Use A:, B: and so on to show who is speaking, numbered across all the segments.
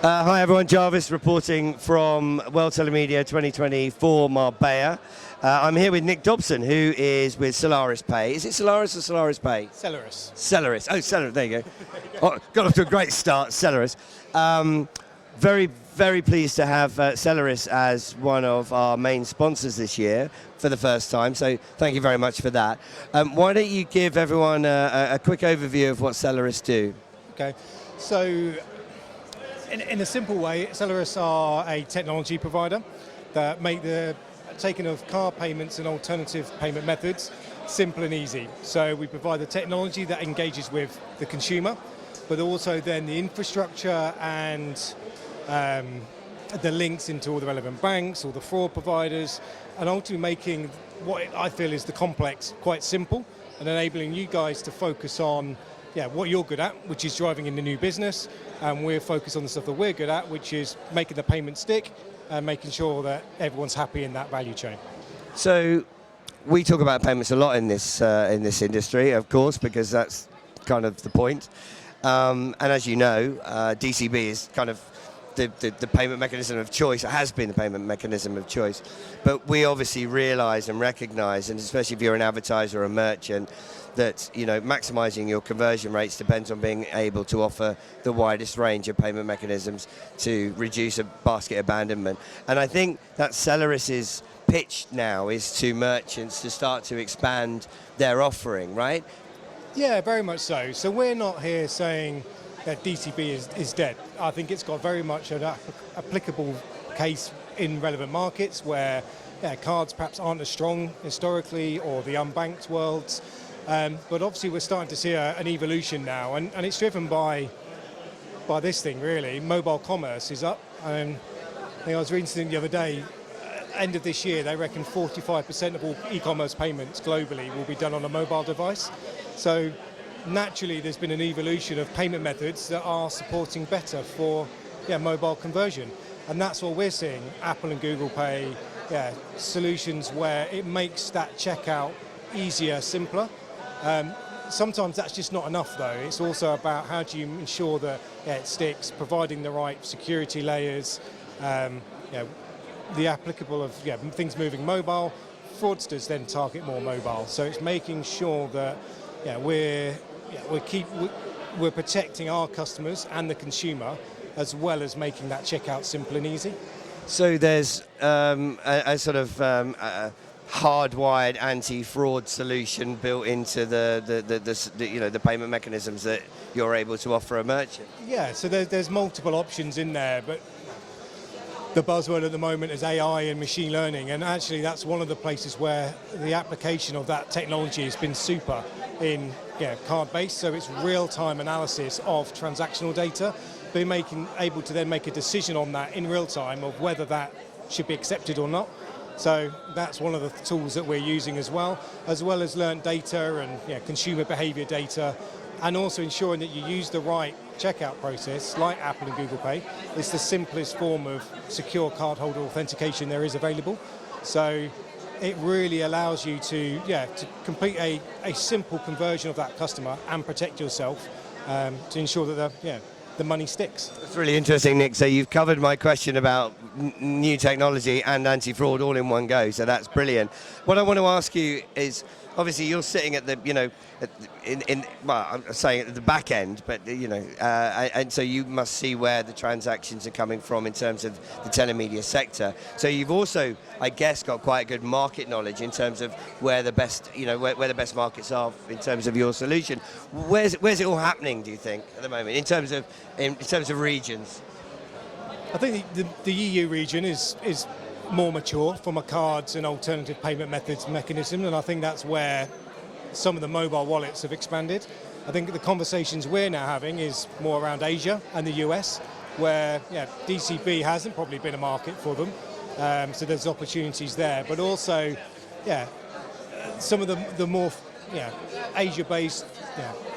A: Hi everyone, Jarvis reporting from World Telemedia 2024 Marbella. I'm here with Nick Dobson, who is with Solaris Pay. Is it Solaris or Solaris Pay?
B: Celeris.
A: Celeris. Oh, Celeris, there you go. Oh, got off to a great start, Celeris. Very pleased to have Celeris as one of our main sponsors this year for the first time, so thank you very much for that. Why don't you give everyone a quick overview of what Celeris do?
B: Okay, so in a simple way, Celeris are a technology provider that make the taking of card payments and alternative payment methods simple and easy. So we provide the technology that engages with the consumer, but also then the infrastructure and the links into all the relevant banks, all the fraud providers, and ultimately making what I feel is the complex quite simple and enabling you guys to focus on what you're good at, which is driving in the new business, and we're focused on the stuff that we're good at, which is making the payment stick and making sure that everyone's happy in that value chain.
A: So we talk about payments a lot in this industry, of course, because that's kind of the point. And as you know, DCB is kind of the payment mechanism of choice. It has been the payment mechanism of choice. But we obviously realise and recognise, and especially if you're an advertiser or a merchant, that maximising your conversion rates depends on being able to offer the widest range of payment mechanisms to reduce a basket abandonment. And I think that Celeris's pitch now is to merchants to start to expand their offering, right?
B: Yeah, very much so. So we're not here saying that DCB is dead. I think it's got very much an applicable case in relevant markets where cards perhaps aren't as strong historically, or the unbanked worlds. But obviously we're starting to see an evolution now, and it's driven by this thing really. Mobile commerce is up. I think I was reading something the other day, end of this year they reckon 45% of all e-commerce payments globally will be done on a mobile device. So naturally there's been an evolution of payment methods that are supporting better for mobile conversion, and that's what we're seeing. Apple and Google Pay, solutions where it makes that checkout easier, simpler. Sometimes that's just not enough though. It's also about how do you ensure that it sticks, providing the right security layers, the applicable of things moving mobile. Fraudsters then target more mobile, so it's making sure that we're protecting our customers and the consumer, as well as making that checkout simple and easy.
A: So there's a sort of hardwired anti-fraud solution built into the payment mechanisms that you're able to offer a merchant.
B: Yeah, so there's multiple options in there, but the buzzword at the moment is AI and machine learning, and actually that's one of the places where the application of that technology has been super in card-based. So it's real-time analysis of transactional data, being able to then make a decision on that in real time of whether that should be accepted or not. So that's one of the tools that we're using as well as learned data and consumer behavior data, and also ensuring that you use the right checkout process like Apple and Google Pay. It's the simplest form of secure cardholder authentication there is available. So it really allows you to complete a simple conversion of that customer and protect yourself to ensure that the money sticks.
A: That's really interesting, Nick. So you've covered my question about new technology and anti-fraud all in one go, so that's brilliant. What I want to ask you is, obviously you're sitting at the, well, I'm saying at the back end, but and so you must see where the transactions are coming from in terms of the telemedia sector. So you've also, I guess, got quite good market knowledge in terms of where the best, where the best markets are in terms of your solution. Where's it all happening, do you think, at the moment, in terms of regions?
B: I think the EU region is more mature from a cards and alternative payment methods mechanism, and I think that's where some of the mobile wallets have expanded. I think the conversations we're now having is more around Asia and the US, where DCB hasn't probably been a market for them, so there's opportunities there, but also some of the more Asia-based,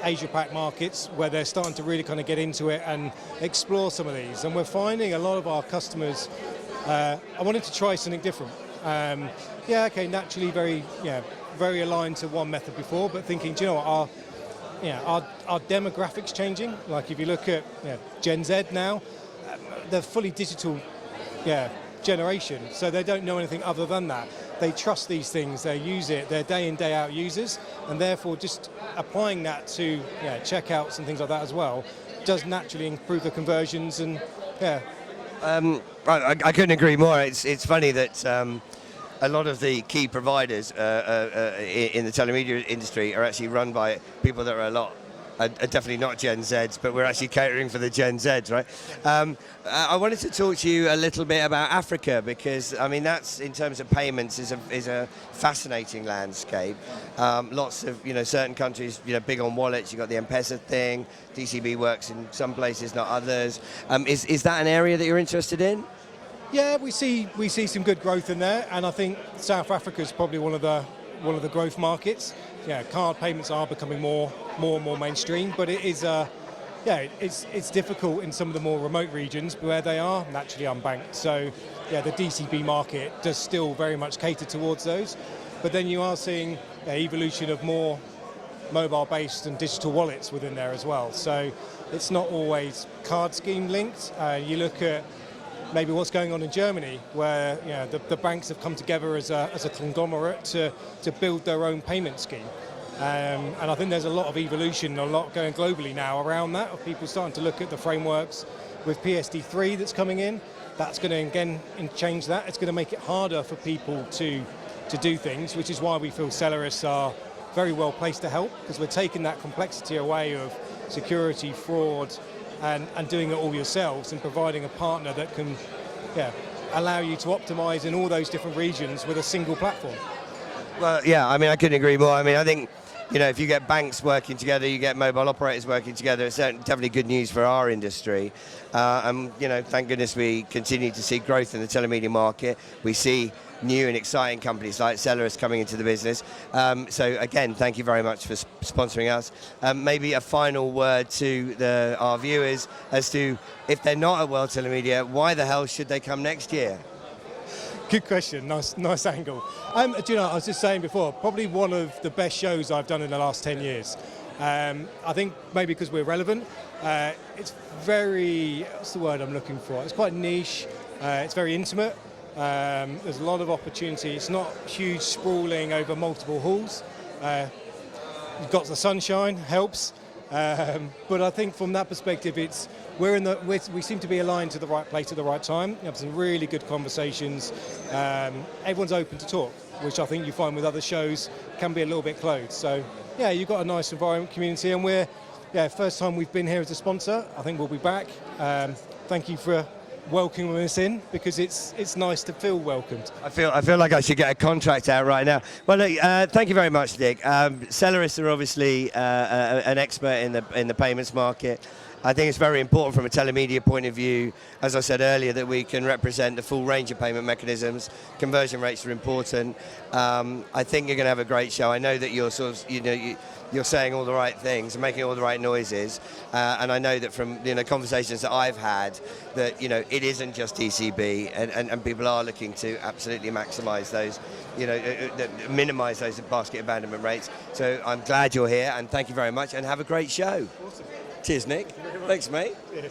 B: Asia-Pac markets where they're starting to really kind of get into it and explore some of these, and we're finding a lot of our customers I wanted to try something different. Naturally very aligned to one method before, but thinking, do you know what, our demographics changing. Like if you look at Gen Z now, they're fully digital, generation. So they don't know anything other than that. They trust these things. They use it. They're day in, day out users, and therefore just applying that to checkouts and things like that as well does naturally improve the conversions. And
A: I couldn't agree more. It's funny that a lot of the key providers in the telemedia industry are actually run by people that are definitely not Gen Zs, but we're actually catering for the Gen Zs, right? I wanted to talk to you a little bit about Africa, because I mean that's, in terms of payments, is a fascinating landscape. Lots of certain countries big on wallets. You've got the M-Pesa thing. DCB works in some places, not others. Is that an area that you're interested in?
B: Yeah, we see some good growth in there, and I think South Africa is probably one of the growth markets. Yeah, card payments are becoming more and more mainstream, but it is it's difficult in some of the more remote regions where they are naturally unbanked. So the DCB market does still very much cater towards those, but then you are seeing evolution of more mobile-based and digital wallets within there as well. So it's not always card scheme linked. You look at maybe what's going on in Germany, where the banks have come together as a conglomerate to build their own payment scheme. And I think there's a lot of evolution, a lot going globally now around that, of people starting to look at the frameworks with PSD3 that's coming in. That's going to, again, change that. It's going to make it harder for people to do things, which is why we feel Celerus are very well placed to help, because we're taking that complexity away of security, fraud, and doing it all yourselves, and providing a partner that can allow you to optimize in all those different regions with a single platform.
A: Well, yeah, I mean, I couldn't agree more. I mean, I think, if you get banks working together, you get mobile operators working together, it's definitely good news for our industry. And, thank goodness we continue to see growth in the telemedia market. We see new and exciting companies like Celerus coming into the business. So again, thank you very much for sponsoring us. Maybe a final word to our viewers as to, if they're not at World Telemedia, why the hell should they come next year?
B: Good question, nice angle. I was just saying before, probably one of the best shows I've done in the last 10 years. I think maybe because we're relevant. It's very, what's the word I'm looking for? It's quite niche, it's very intimate. There's a lot of opportunity. It's not huge, sprawling over multiple halls. You've got the sunshine, helps. But I think from that perspective, we seem to be aligned to the right place at the right time. You have some really good conversations. Everyone's open to talk, which I think you find with other shows can be a little bit closed. So you've got a nice environment, community, and we're first time we've been here as a sponsor. I think we'll be back. Thank you for welcoming us in, because it's nice to feel welcomed. I
A: feel like I should get a contract out right now. Well, look, thank you very much, Nick. Celerus are obviously an expert in the payments market. I think it's very important from a telemedia point of view, as I said earlier, that we can represent the full range of payment mechanisms. Conversion rates are important. I think you're going to have a great show. I know that you're you're saying all the right things and making all the right noises, and I know that from conversations that I've had, that it isn't just DCB, and people are looking to absolutely maximise those, minimise those basket abandonment rates. So I'm glad you're here, and thank you very much, and have a great show.
B: Awesome.
A: Cheers, Nick. Thanks, mate.
B: Cheers.